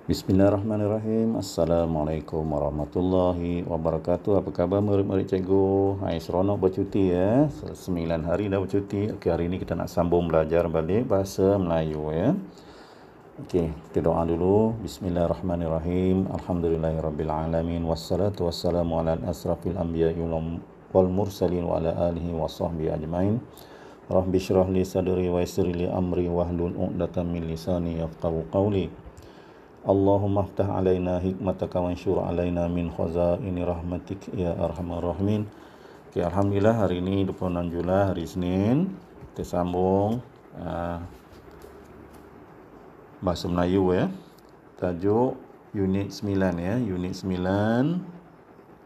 Bismillahirrahmanirrahim. Assalamualaikum warahmatullahi wabarakatuh. Apa khabar murid-murid cikgu? Hai, seronok bercuti ya. 9 hari dah bercuti. Okey, hari ini kita nak sambung belajar balik bahasa Melayu ya. Okey, kita doa dulu. Bismillahirrahmanirrahim. Alhamdulillahirabbil alamin wassalatu wassalamu ala asrafil anbiya'i wal mursalin wa ala alihi washabbihi ajmain. Rabbi shrah li sadri wa yassir li amri wahlul 'uqdatam min lisani yafqahu qawli. Allahumma aftah alaina hikmataka wa anshur alaina min khazaini rahmatik ya arhamar rahimin. Okay, Alhamdulillah hari ini 26 Julai hari Isnin. Kita sambung bahasa Melayu ya. Tajuk unit 9 ya. Unit 9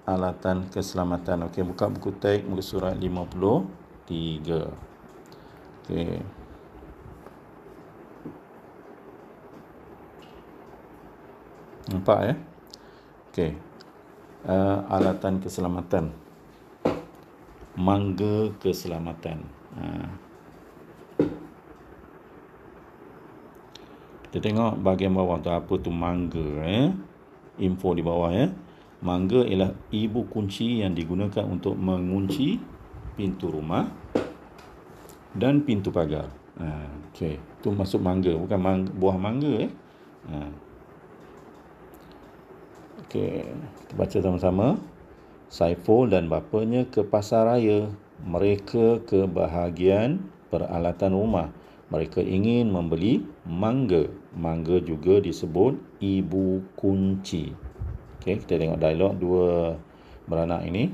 alatan keselamatan. Okey, buka buku teks muka surat 53. Okey. Nampak ya? Okey. Alatan keselamatan. Mangga keselamatan. Kita tengok bahagian bawah tu apa tu mangga Info di bawah ya. Mangga ialah ibu kunci yang digunakan untuk mengunci pintu rumah dan pintu pagar. Okey, tu masuk mangga, bukan buah mangga Okey, kita baca sama-sama. Saiful dan bapanya ke pasar raya. Mereka ke bahagian peralatan rumah. Mereka ingin membeli mangga. Mangga juga disebut ibu kunci. Okey, kita tengok dialog dua beranak ini.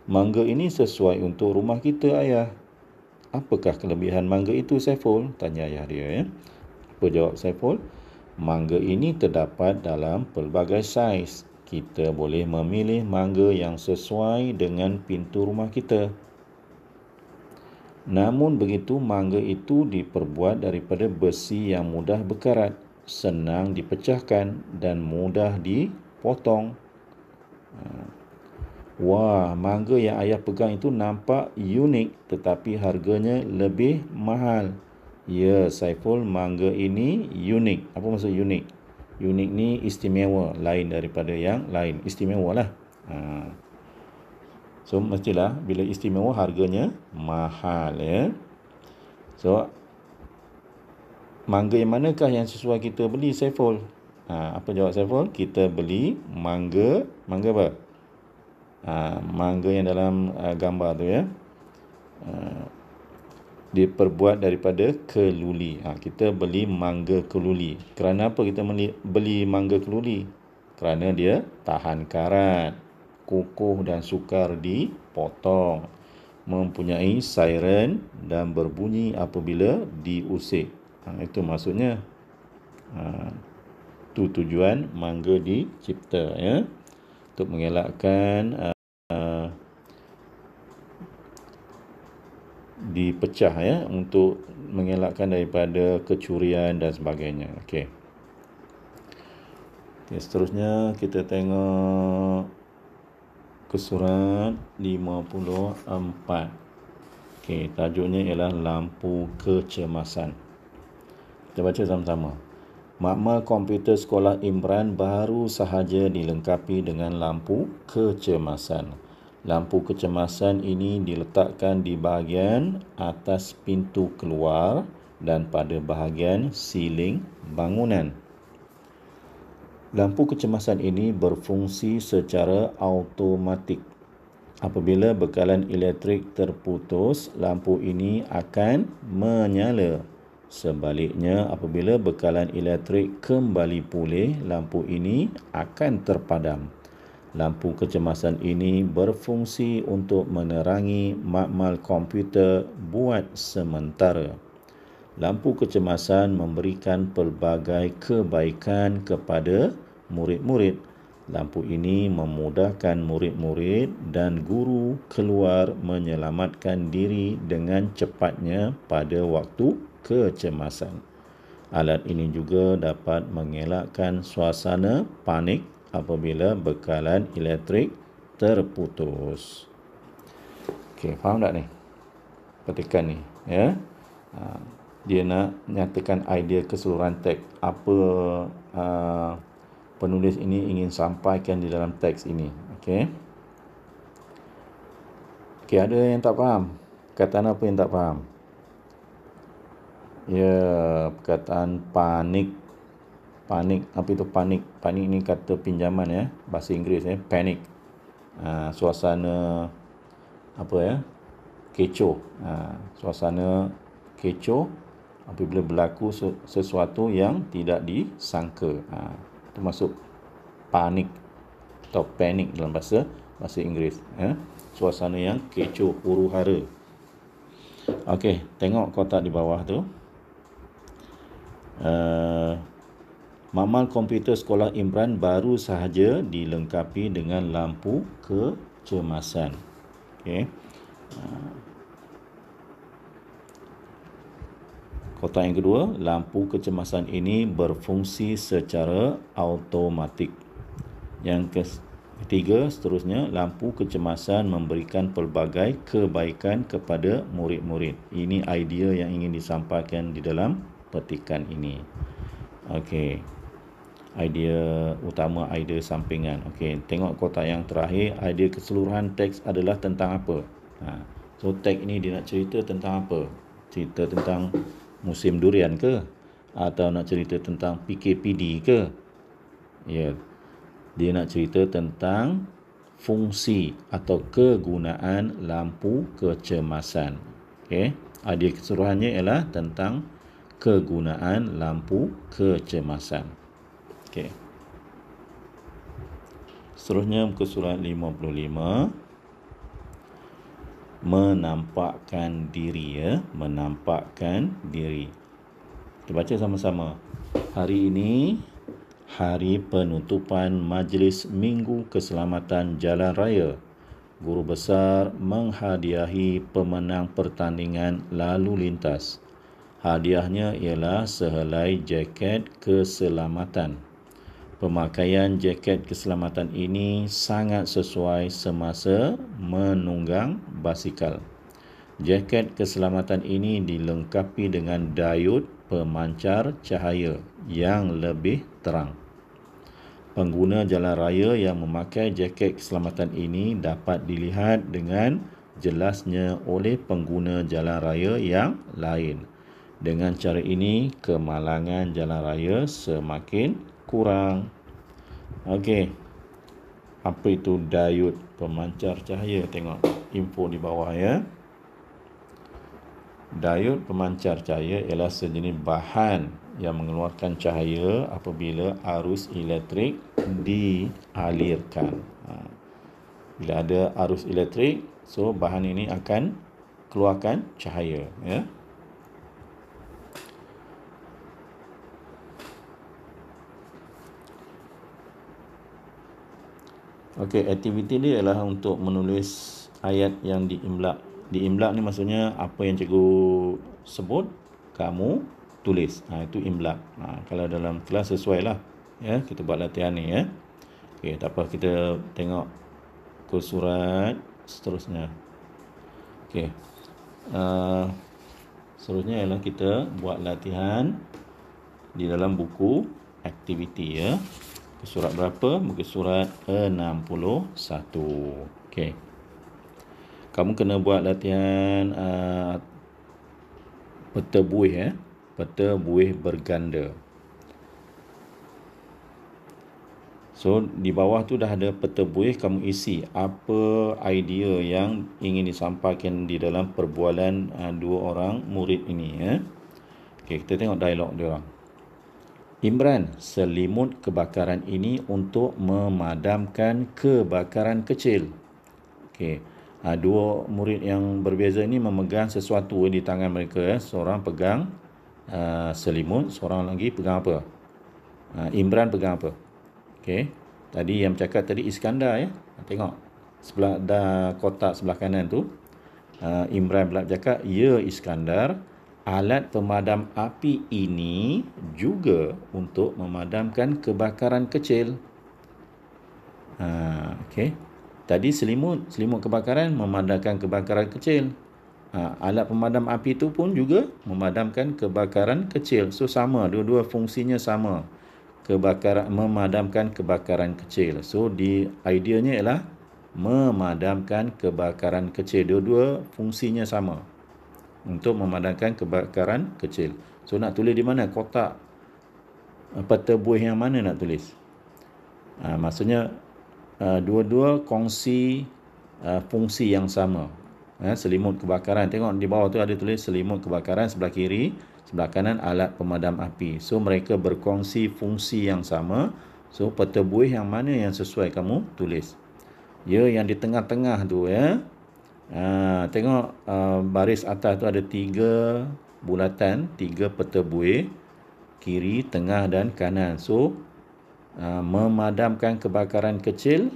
Mangga ini sesuai untuk rumah kita, ayah. Apakah kelebihan mangga itu, Saiful? Tanya ayah dia ya. Apa jawab Saiful? Mangga ini terdapat dalam pelbagai saiz. Kita boleh memilih mangga yang sesuai dengan pintu rumah kita. Namun begitu, mangga itu diperbuat daripada besi yang mudah berkarat, senang dipecahkan dan mudah dipotong. Wah, mangga yang ayah pegang itu nampak unik tetapi harganya lebih mahal. Ya, Saiful, mangga ini unik. Apa maksud unik? Unik ni istimewa, lain daripada yang lain. Istimewa lah. So, mestilah bila istimewa harganya mahal ya. So, mangga yang manakah yang sesuai kita beli, Saiful? Apa jawab Saiful? Kita beli mangga apa? Mangga yang dalam gambar tu ya. Diperbuat daripada keluli. Kita beli mangga keluli. Kerana apa kita beli mangga keluli? Kerana dia tahan karat, kukuh dan sukar dipotong, mempunyai siren dan berbunyi apabila diusik. Itu maksudnya. Itu tujuan mangga dicipta ya. Untuk mengelakkan dipecah ya, untuk mengelakkan daripada kecurian dan sebagainya. Okey. Seterusnya kita tengok ke surat 54. Okey, tajuknya ialah lampu kecemasan. Kita baca sama-sama. Makmal komputer sekolah Imran baru sahaja dilengkapi dengan lampu kecemasan. Lampu kecemasan ini diletakkan di bahagian atas pintu keluar dan pada bahagian siling bangunan. Lampu kecemasan ini berfungsi secara automatik. Apabila bekalan elektrik terputus, lampu ini akan menyala. Sebaliknya, apabila bekalan elektrik kembali pulih, lampu ini akan terpadam. Lampu kecemasan ini berfungsi untuk menerangi makmal komputer buat sementara. Lampu kecemasan memberikan pelbagai kebaikan kepada murid-murid. Lampu ini memudahkan murid-murid dan guru keluar menyelamatkan diri dengan cepatnya pada waktu kecemasan. Alat ini juga dapat mengelakkan suasana panik apabila bekalan elektrik terputus. Okey, faham tak ni? Petikan ni ya. Dia nak nyatakan idea keseluruhan teks. Apa penulis ini ingin sampaikan di dalam teks ini. Okey. Okey, ada yang tak faham? Perkataan apa yang tak faham? Ya, perkataan panik. Panik, apa itu panik? Panik ni kata pinjaman ya, bahasa Inggeris ya, panic. Suasana apa ya? Kecoh. Suasana kecoh apabila berlaku sesuatu yang tidak disangka. Itu masuk panik atau panic dalam bahasa Inggeris ya. Suasana yang kecoh, huru-hara. Okey, tengok kotak di bawah tu. Makmal komputer sekolah Imran baru sahaja dilengkapi dengan lampu kecemasan. Okey. Kotak yang kedua, lampu kecemasan ini berfungsi secara automatik. Yang ketiga, seterusnya, lampu kecemasan memberikan pelbagai kebaikan kepada murid-murid. Ini idea yang ingin disampaikan di dalam petikan ini. Okey. Idea utama, idea sampingan. Okey, tengok kotak yang terakhir, idea keseluruhan teks adalah tentang apa? So teks ini dia nak cerita tentang apa? Cerita tentang musim durian ke? Atau nak cerita tentang PKPD ke? Ya. Dia nak cerita tentang fungsi atau kegunaan lampu kecemasan. Okey. Idea keseluruhannya ialah tentang kegunaan lampu kecemasan. Okey. Seterusnya muka surat 55. Menampakkan diri ya, menampakkan diri. Kita baca sama-sama. Hari ini hari penutupan Majlis Minggu Keselamatan Jalan Raya. Guru besar menghadiahi pemenang pertandingan lalu lintas. Hadiahnya ialah sehelai jaket keselamatan. Pemakaian jaket keselamatan ini sangat sesuai semasa menunggang basikal. Jaket keselamatan ini dilengkapi dengan diod pemancar cahaya yang lebih terang. Pengguna jalan raya yang memakai jaket keselamatan ini dapat dilihat dengan jelasnya oleh pengguna jalan raya yang lain. Dengan cara ini, kemalangan jalan raya semakin kurang. Okey. Apa itu diod pemancar cahaya? Tengok info di bawah ya. Diod pemancar cahaya ialah sejenis bahan yang mengeluarkan cahaya apabila arus elektrik dialirkan. Bila ada arus elektrik, so bahan ini akan keluarkan cahaya ya. Okey, aktiviti dia ialah untuk menulis ayat yang diimlak. Diimlak ni maksudnya apa yang cikgu sebut, kamu tulis. Itu imlak. Kalau dalam kelas sesuai lah. Ya, kita buat latihan ni ya. Okey, tak apa, kita tengok ke surat seterusnya. Okey. Seterusnya ialah kita buat latihan di dalam buku aktiviti ya. Surat berapa? Muka surat 61. Okey. Kamu kena buat latihan peta buih ya. Peta buih berganda. So, di bawah tu dah ada peta buih, kamu isi apa idea yang ingin disampaikan di dalam perbualan dua orang murid ini ya. Okey, kita tengok dialog dia orang. Imran, selimut kebakaran ini untuk memadamkan kebakaran kecil. Okey. Dua murid yang berbeza ini memegang sesuatu di tangan mereka ya. Seorang pegang selimut, seorang lagi pegang apa? Imran pegang apa? Okey. Tadi yang bercakap tadi Iskandar ya. Tengok sebelah kotak sebelah kanan tu. Imran pula bercakap, "Ya Iskandar, alat pemadam api ini juga untuk memadamkan kebakaran kecil." Okey. Tadi selimut kebakaran memadamkan kebakaran kecil. Alat pemadam api itu pun juga memadamkan kebakaran kecil. So sama, dua-dua fungsinya sama. memadamkan kebakaran kecil. So ideanya ialah memadamkan kebakaran kecil. Dua-dua fungsinya sama untuk memadamkan kebakaran kecil. So nak tulis di mana? Kotak peta buih yang mana nak tulis? Maksudnya dua-dua kongsi fungsi yang sama. Selimut kebakaran, tengok di bawah tu ada tulis selimut kebakaran, sebelah kiri, sebelah kanan alat pemadam api. So mereka berkongsi fungsi yang sama. So peta buih yang mana yang sesuai kamu tulis. Ya, yang di tengah-tengah tu ya. Tengok baris atas tu ada 3 bulatan, 3 peta buih, kiri, tengah dan kanan. So memadamkan kebakaran kecil,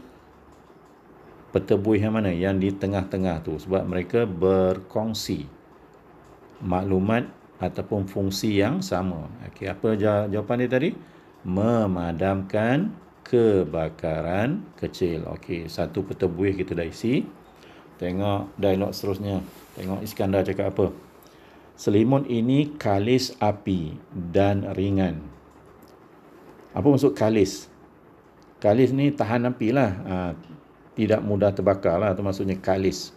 peta buih yang mana? Yang di tengah-tengah tu, sebab mereka berkongsi maklumat ataupun fungsi yang sama. Okey, apa jawapan dia tadi? Memadamkan kebakaran kecil. Okey, satu peta buih kita dah isi. Tengok dialog seterusnya. Tengok Iskandar cakap apa. Selimut ini kalis api dan ringan. Apa maksud kalis? Kalis ni tahan api lah. Tidak mudah terbakar lah. Itu maksudnya kalis.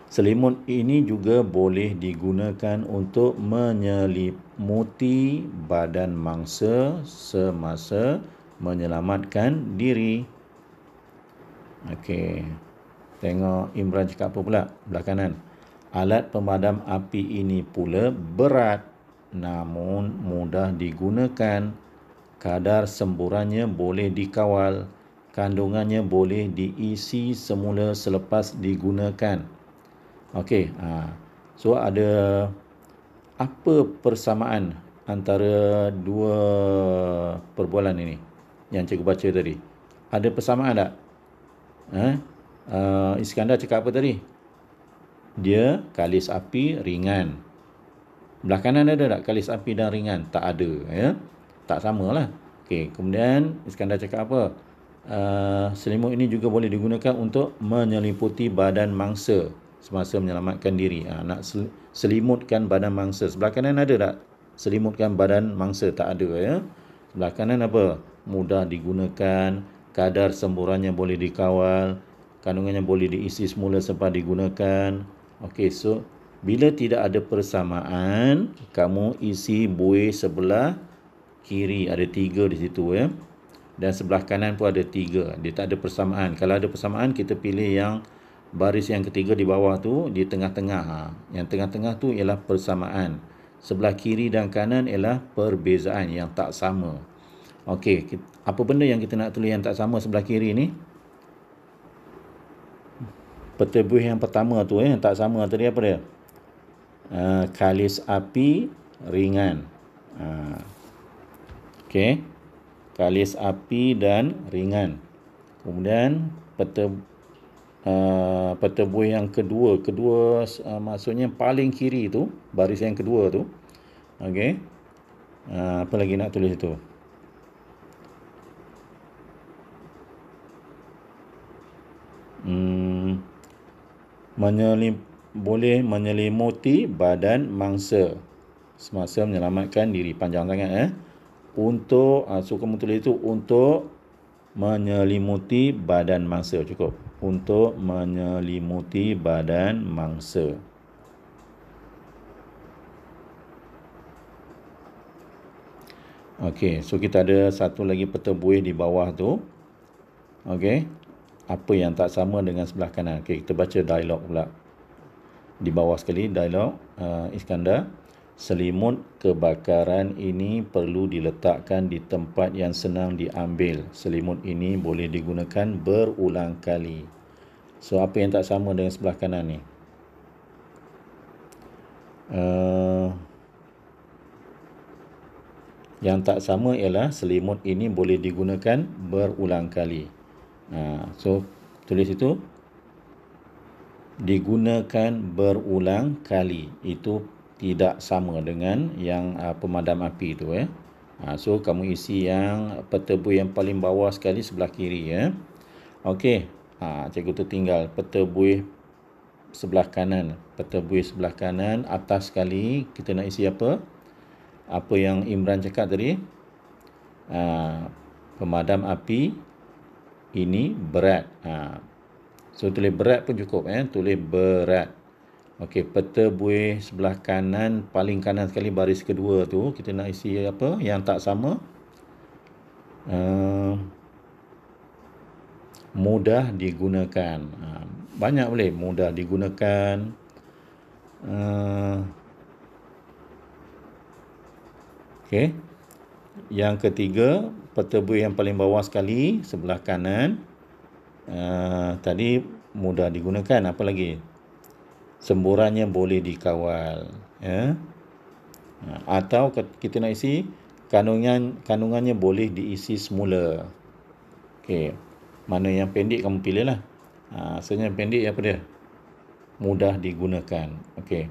Selimut ini juga boleh digunakan untuk menyelimuti badan mangsa semasa menyelamatkan diri. Okey. Tengok Imran cakap apa pula? Belah kanan. Alat pemadam api ini pula berat namun mudah digunakan. Kadar semburannya boleh dikawal. Kandungannya boleh diisi semula selepas digunakan. Okey, so ada apa persamaan antara dua perbualan ini yang cikgu baca tadi? Ada persamaan tak? Iskandar cakap apa tadi? Dia kalis api ringan. Belah kanan ada tak kalis api dan ringan? Tak ada, ya. Tak samalah. Okey, kemudian Iskandar cakap apa? Selimut ini juga boleh digunakan untuk menyelimuti badan mangsa semasa menyelamatkan diri. Nak selimutkan badan mangsa. Sebelah kanan ada tak selimutkan badan mangsa? Tak ada, ya. Sebelah kanan apa? Mudah digunakan, kadar semburannya boleh dikawal, kandungannya boleh diisi semula sempat digunakan. Okey, so bila tidak ada persamaan, kamu isi buih sebelah kiri, ada 3 di situ, ya. Dan sebelah kanan pun ada 3. Dia tak ada persamaan. Kalau ada persamaan, kita pilih yang baris yang ketiga di bawah tu, di tengah-tengah. Yang tengah-tengah tu ialah persamaan. Sebelah kiri dan kanan ialah perbezaan yang tak sama. Okey, apa benda yang kita nak tulis yang tak sama sebelah kiri ni? Peta buih yang pertama tu, yang tak sama tadi apa dia? Kalis api ringan. Okey, kalis api dan ringan. Kemudian peta buih yang kedua maksudnya paling kiri tu, baris yang kedua tu. Okey, apa lagi nak tulis itu? Boleh menyelimuti badan mangsa semasa menyelamatkan diri. Panjang sangat, untuk so kamu tulis itu untuk menyelimuti badan mangsa. Cukup. Untuk menyelimuti badan mangsa. Okey, so kita ada satu lagi peta buih di bawah tu. Okey, apa yang tak sama dengan sebelah kanan? Okey, kita baca dialog pula. Di bawah sekali dialog Iskandar. Selimut kebakaran ini perlu diletakkan di tempat yang senang diambil. Selimut ini boleh digunakan berulang kali. So, apa yang tak sama dengan sebelah kanan ni? Yang tak sama ialah selimut ini boleh digunakan berulang kali. So, tulis itu. Digunakan berulang kali. Itu tidak sama dengan yang pemadam api tu, ya. So kamu isi yang peta buih yang paling bawah sekali sebelah kiri, ya. Okey. Cikgu tu tinggal peta buih sebelah kanan. Peta buih sebelah kanan atas sekali kita nak isi apa? Apa yang Imran cakap tadi? Pemadam api ini berat. So tulis berat pun cukup, tulis berat. Okey, peta buih sebelah kanan, paling kanan sekali baris kedua tu, kita nak isi apa yang tak sama? Mudah digunakan. Banyak boleh, mudah digunakan. Okey. Yang ketiga, peta buih yang paling bawah sekali sebelah kanan. Tadi mudah digunakan. Apa lagi? Semburannya boleh dikawal, ya. Atau kita nak isi kandungannya boleh diisi semula. Okey. Mana yang pendek kamu pilihlah. Sebenarnya yang pendek apa dia? Mudah digunakan. Okey.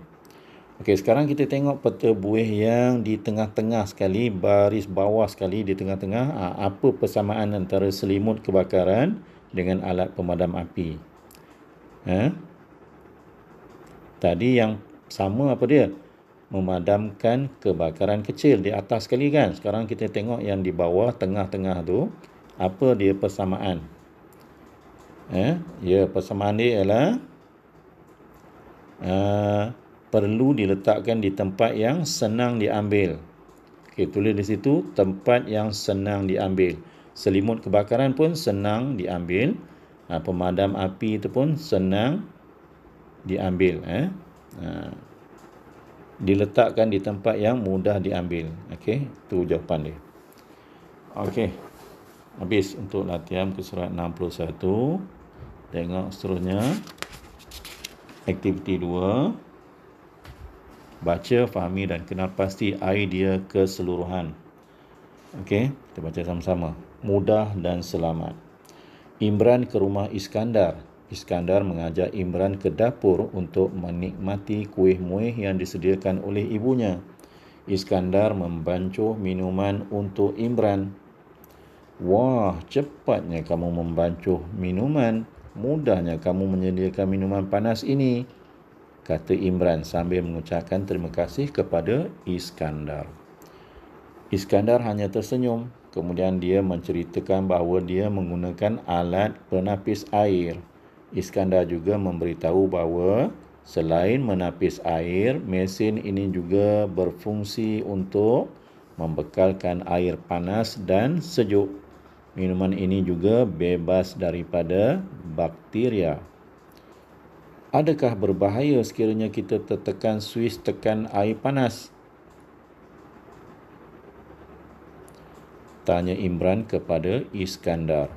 Okey, sekarang kita tengok peta buih yang di tengah-tengah sekali, baris bawah sekali di tengah-tengah. Apa persamaan antara selimut kebakaran dengan alat pemadam api? Tadi yang sama apa dia? Memadamkan kebakaran kecil di atas sekali kan. Sekarang kita tengok yang di bawah tengah-tengah tu, apa dia persamaan? Ya, persamaan dia ialah perlu diletakkan di tempat yang senang diambil. Okey, tulis di situ tempat yang senang diambil. Selimut kebakaran pun senang diambil. Pemadam api itu pun senang diambil. Diletakkan di tempat yang mudah diambil. Okey, itu jawapan dia. Okey, habis untuk latihan ke surat 61. Tengok seterusnya. Aktiviti 2. Baca, fahami dan kenal pasti idea keseluruhan. Okey, kita baca sama-sama. Mudah dan selamat. Imran ke rumah Iskandar. Iskandar mengajak Imran ke dapur untuk menikmati kuih-muih yang disediakan oleh ibunya. Iskandar membancuh minuman untuk Imran. Wah, cepatnya kamu membancuh minuman. Mudahnya kamu menyediakan minuman panas ini, kata Imran sambil mengucapkan terima kasih kepada Iskandar. Iskandar hanya tersenyum. Kemudian dia menceritakan bahawa dia menggunakan alat penapis air. Iskandar juga memberitahu bahawa selain menapis air, mesin ini juga berfungsi untuk membekalkan air panas dan sejuk. Minuman ini juga bebas daripada bakteria. Adakah berbahaya sekiranya kita tertekan suis tekan air panas? Tanya Imran kepada Iskandar.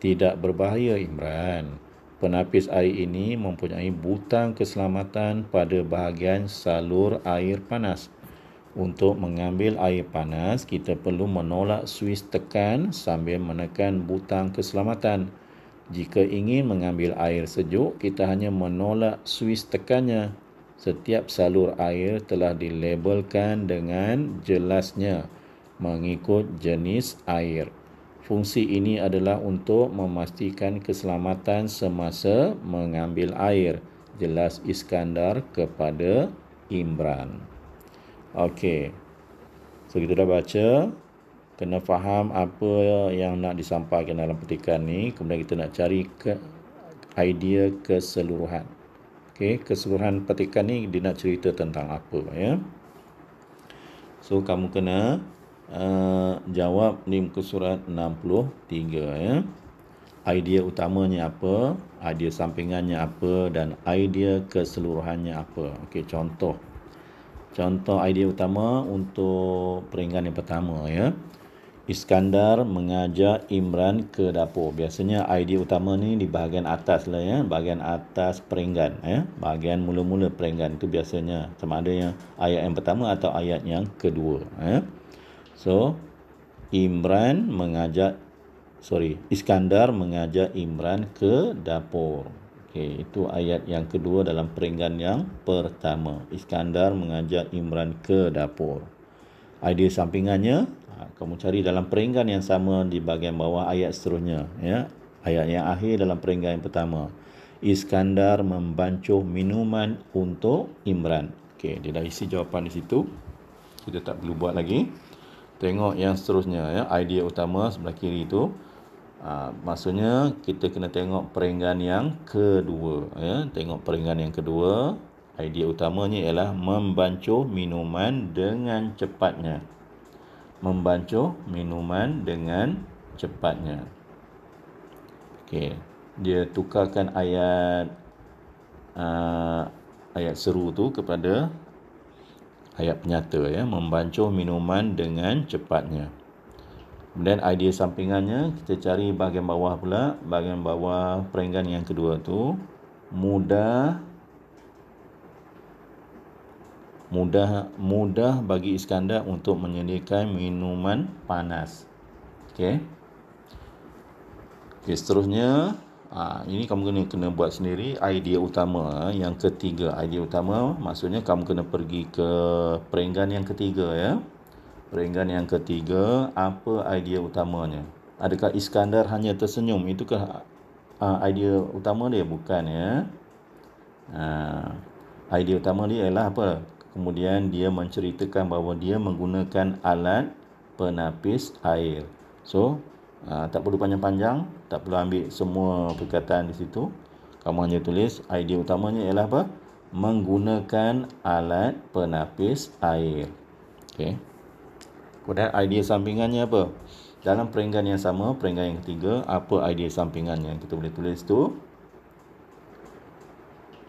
Tidak berbahaya, Imran. Penapis air ini mempunyai butang keselamatan pada bahagian salur air panas. Untuk mengambil air panas, kita perlu menolak suis tekan sambil menekan butang keselamatan. Jika ingin mengambil air sejuk, kita hanya menolak suis tekannya. Setiap salur air telah dilabelkan dengan jelasnya mengikut jenis air. Fungsi ini adalah untuk memastikan keselamatan semasa mengambil air, jelas Iskandar kepada Imran. Okey. So kita dah baca, kena faham apa yang nak disampaikan dalam petikan ni, kemudian kita nak cari idea keseluruhan. Okey, keseluruhan petikan ni dia nak cerita tentang apa, ya. So kamu kena jawab di muka surat 63, ya. Idea utamanya apa, idea sampingannya apa dan idea keseluruhannya apa. Okey, contoh idea utama untuk peringgan yang pertama, ya. Iskandar mengajak Imran ke dapur. Biasanya idea utama ni di bahagian atas lah, ya. Bahagian atas peringgan, ya. Bahagian mula-mula peringgan itu biasanya sama ada yang ayat yang pertama atau ayat yang kedua, ya. So Iskandar mengajak Imran ke dapur. Okey, itu ayat yang kedua dalam peringgan yang pertama. Iskandar mengajak Imran ke dapur. Idea sampingannya, kamu cari dalam peringgan yang sama di bahagian bawah ayat seterusnya, ya. Ayat yang akhir dalam peringgan yang pertama. Iskandar membancuh minuman untuk Imran. Okey, dia dah isi jawapan di situ. Kita tak perlu buat lagi. Tengok yang seterusnya ya, idea utama sebelah kiri itu. Maksudnya kita kena tengok perenggan yang kedua ya. Tengok perenggan yang kedua. Idea utamanya ialah membancuh minuman dengan cepatnya. Membancuh minuman dengan cepatnya. Okey, dia tukarkan ayat ayat seru tu kepada ayat penyata ya, membancuh minuman dengan cepatnya. Kemudian idea sampingannya kita cari bahagian bawah pula, bahagian bawah perenggan yang kedua tu, mudah bagi Iskandar untuk menyediakan minuman panas. Okey. Okey, seterusnya ini kamu kena buat sendiri idea utama yang ketiga. Idea utama maksudnya kamu kena pergi ke perenggan yang ketiga ya. Perenggan yang ketiga, apa idea utamanya? Adakah Iskandar hanya tersenyum? Itukah idea utama dia? Bukan ya. Idea utama dia ialah apa? Kemudian dia menceritakan bahawa dia menggunakan alat penapis air. So, tak perlu panjang-panjang, tak perlu ambil semua perkataan di situ. Kamu hanya tulis idea utamanya ialah apa? Menggunakan alat penapis air. Okey. Kemudian idea sampingannya apa? Dalam perenggan yang sama, perenggan yang ketiga, apa idea sampingannya? Kita boleh tulis tu.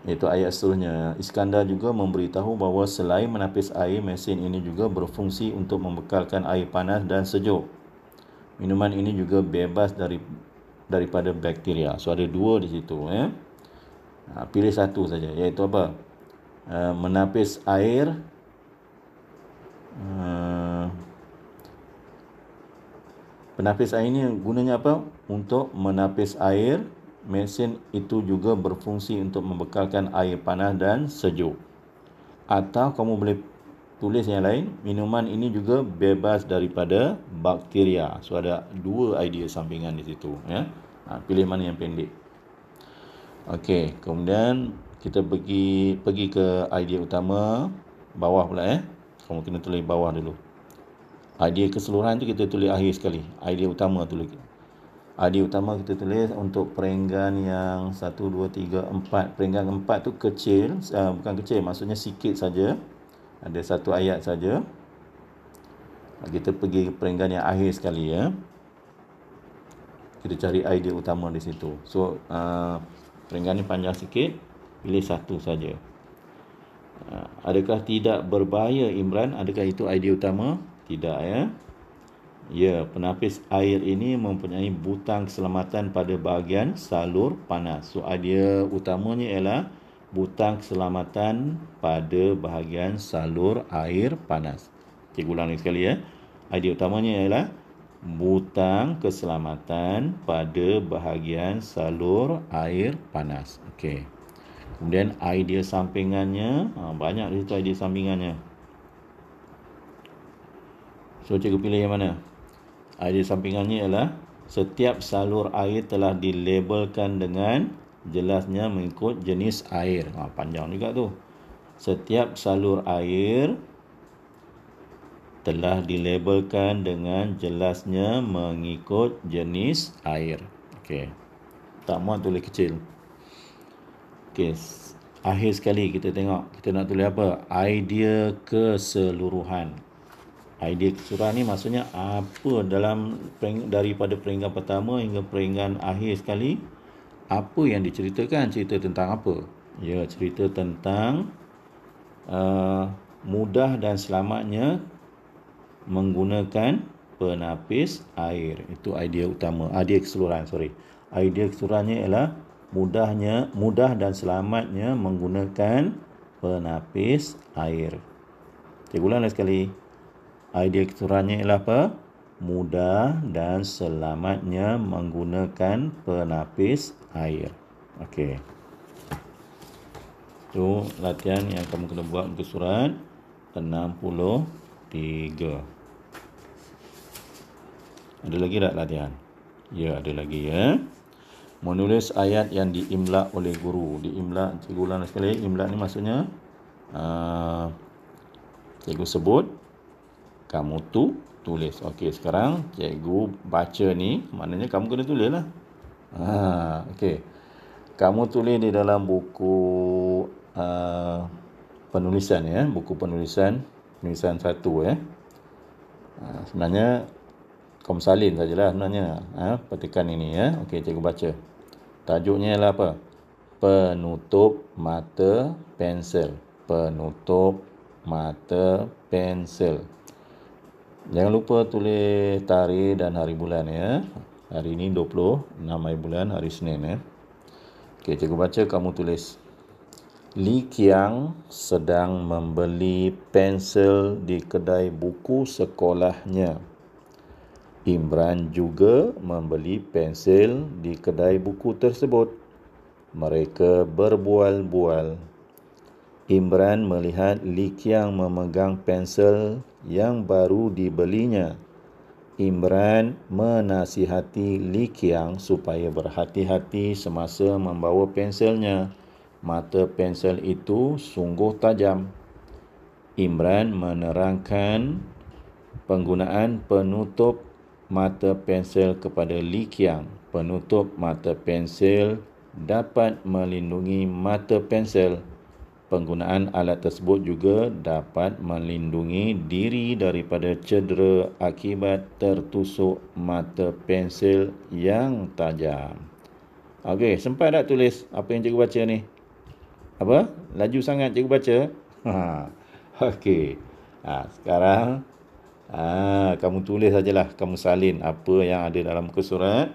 Iaitu ayat seterusnya. Iskandar juga memberitahu bahawa selain menapis air, mesin ini juga berfungsi untuk membekalkan air panas dan sejuk. Minuman ini juga bebas daripada bakteria. So ada dua di situ ya. Pilih satu saja, iaitu apa? Menapis air. Penapis air ini gunanya apa? Untuk menapis air. Mesin itu juga berfungsi untuk membekalkan air panas dan sejuk. Atau kamu boleh tulis yang lain, minuman ini juga bebas daripada bakteria. So ada dua idea sampingan di situ ya. Pilih mana yang pendek. Okey, kemudian kita pergi ke idea utama bawah pula ya. Kamu kena tulis bawah dulu. Idea keseluruhan tu kita tulis akhir sekali. Idea utama tulis. Idea utama kita tulis untuk perenggan yang 1, 2, 3, 4. Perenggan 4 tu kecil, bukan kecil, maksudnya sikit saja. Ada satu ayat saja. Kita pergi ke perenggan yang akhir sekali ya. Kita cari idea utama di situ. So, perenggan ni panjang sikit, pilih satu saja. Adakah tidak berbahaya Imran? Adakah itu idea utama? Tidak ya. Ya, penapis air ini mempunyai butang keselamatan pada bahagian salur panas. So, idea utamanya ialah butang keselamatan pada bahagian salur air panas. Cikgu ulang lagi sekali ya. Idea utamanya ialah butang keselamatan pada bahagian salur air panas. Okey. Kemudian idea sampingannya, banyak di situ idea sampingannya. So, cikgu pilih yang mana? Idea sampingannya ialah setiap salur air telah dilabelkan dengan jelasnya mengikut jenis air. Panjang juga tu. Setiap salur air telah dilabelkan dengan jelasnya mengikut jenis air. Okey. Tak muat tulis kecil. Okey. Akhir sekali kita tengok. Kita nak tulis apa? Idea keseluruhan. Idea keseluruhan ni maksudnya apa daripada perenggan pertama hingga perenggan akhir sekali. Apa yang diceritakan? Cerita tentang apa? Ya, cerita tentang mudah dan selamatnya menggunakan penapis air. Itu idea utama. Idea keseluruhan, Idea keseluruhannya ialah mudah dan selamatnya menggunakan penapis air. Cikgu ulang lagi sekali. Idea keseluruhannya ialah apa? Mudah dan selamatnya menggunakan penapis air. Okey. Itu latihan yang kamu kena buat untuk surat 63. Ada lagi tak latihan? Ya, ada lagi ya. Menulis ayat yang diimla oleh guru. Diimla, cikgu ulang sekali. Imla ni maksudnya cikgu sebut kamu tulis. Okey, sekarang cikgu baca ni, maknanya kamu kena tulis lah. Okey. Kamu tulis di dalam buku penulisan ya, buku penulisan 1 ya. Sebenarnya kamu salin sajalah sebenarnya. Petikan ini ya. Okey, cikgu baca. Tajuknya ialah apa? Penutup mata pensel. Penutup mata pensel. Jangan lupa tulis tarikh dan hari bulan ya. Hari ini 26 hari bulan, hari Senin ya. Okey, cikgu baca, kamu tulis. Li Qiang sedang membeli pensel di kedai buku sekolahnya. Imran juga membeli pensel di kedai buku tersebut. Mereka berbual-bual. Imran melihat Li Qiang memegang pensel yang baru dibelinya. Imran menasihati Li Qiang supaya berhati-hati semasa membawa penselnya. Mata pensel itu sungguh tajam. Imran menerangkan penggunaan penutup mata pensel kepada Li Qiang. Penutup mata pensel dapat melindungi mata pensel. Penggunaan alat tersebut juga dapat melindungi diri daripada cedera akibat tertusuk mata pensel yang tajam. Okey, sempat tak tulis apa yang cikgu baca ni? Apa? Laju sangat cikgu baca? Okey. Sekarang kamu tulis sajalah, kamu salin apa yang ada dalam muka surat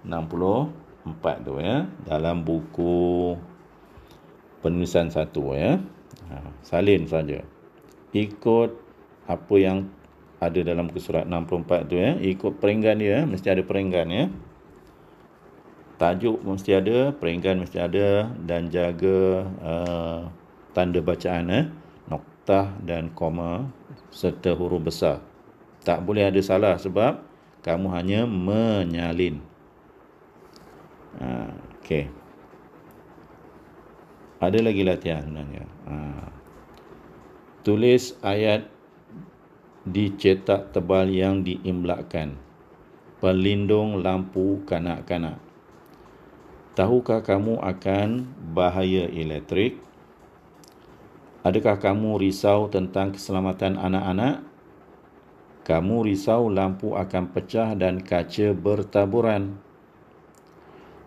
64 tu ya, dalam buku penulisan 1 ya. Salin saja. Ikut apa yang ada dalam muka surat 64 tu ya, ikut perenggan dia, mesti ada perenggan ya. Tajuk mesti ada, perenggan mesti ada, dan jaga tanda bacaan noktah dan koma serta huruf besar. Tak boleh ada salah sebab kamu hanya menyalin. Okey. Ada lagi latihan sebenarnya. Tulis ayat dicetak tebal yang diimlakkan. Pelindung lampu kanak-kanak. Tahukah kamu akan bahaya elektrik? Adakah kamu risau tentang keselamatan anak-anak? Kamu risau lampu akan pecah dan kaca bertaburan.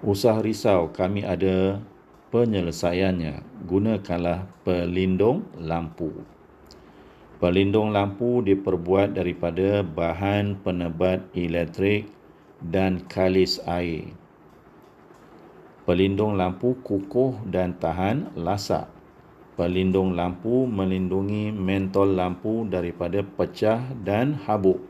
Usah risau, kami ada penyelesaiannya. Gunakanlah pelindung lampu. Pelindung lampu diperbuat daripada bahan penebat elektrik dan kalis air. Pelindung lampu kukuh dan tahan lasak. Pelindung lampu melindungi mentol lampu daripada pecah dan habuk.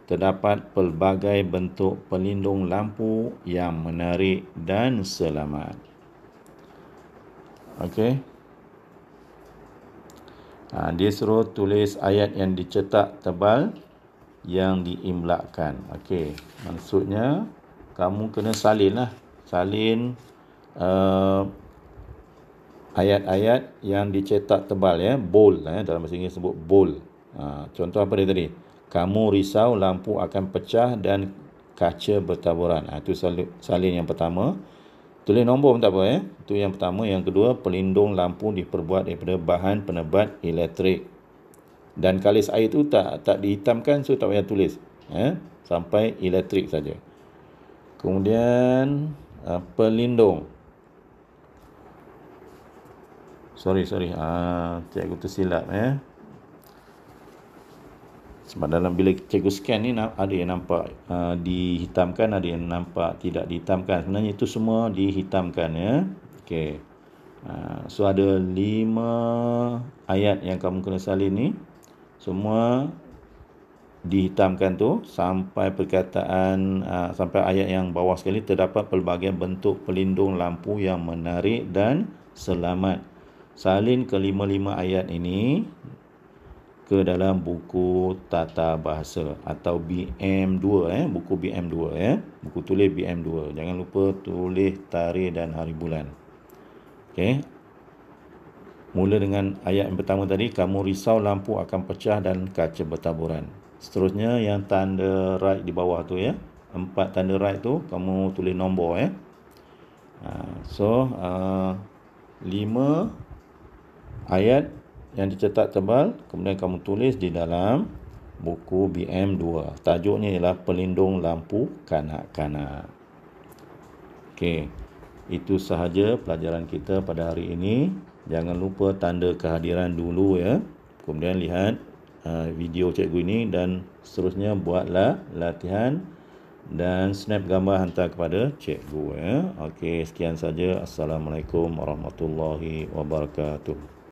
Terdapat pelbagai bentuk pelindung lampu yang menarik dan selamat. Okey. Dia suruh tulis ayat yang dicetak tebal yang diimlakkan. Okey, maksudnya kamu kena salin lah. Salin ayat-ayat yang dicetak tebal ya, bold dalam bahasa Inggeris sebut bold. Contoh apa dia tadi? Kamu risau lampu akan pecah dan kaca bertaburan. Itu salin yang pertama. Tulis nombor pun tak apa ya. Itu yang pertama. Yang kedua, pelindung lampu diperbuat daripada bahan penebat elektrik. Dan kalis air itu tak dihitamkan, so tak payah tulis. Sampai elektrik saja. Kemudian pelindung. Sorry. Cikgu tersilap Sebab dalam bila cikgu scan ni ada yang nampak dihitamkan, ada yang nampak tidak dihitamkan. Sebenarnya itu semua dihitamkan ya. Okey. So ada 5 ayat yang kamu kena salin ni. Semua dihitamkan tu sampai perkataan sampai ayat yang bawah sekali, terdapat pelbagai bentuk pelindung lampu yang menarik dan selamat. Salin ke-5 ayat ini ke dalam buku tata bahasa atau BM2 buku BM2 buku tulis BM2. Jangan lupa tulis tarikh dan hari bulan. Okey. Mula dengan ayat yang pertama tadi, kamu risau lampu akan pecah dan kaca bertaburan. Seterusnya yang tanda right di bawah tu ya. 4 tanda right tu kamu tulis nombor ya. So 5 ayat yang dicetak tebal, kemudian kamu tulis di dalam buku BM2. Tajuknya ialah pelindung lampu kanak-kanak. Okey. Itu sahaja pelajaran kita pada hari ini. Jangan lupa tanda kehadiran dulu ya. Kemudian lihat video cikgu ini dan seterusnya buatlah latihan dan snap gambar hantar kepada cikgu ya. Okey, sekian saja. Assalamualaikum warahmatullahi wabarakatuh.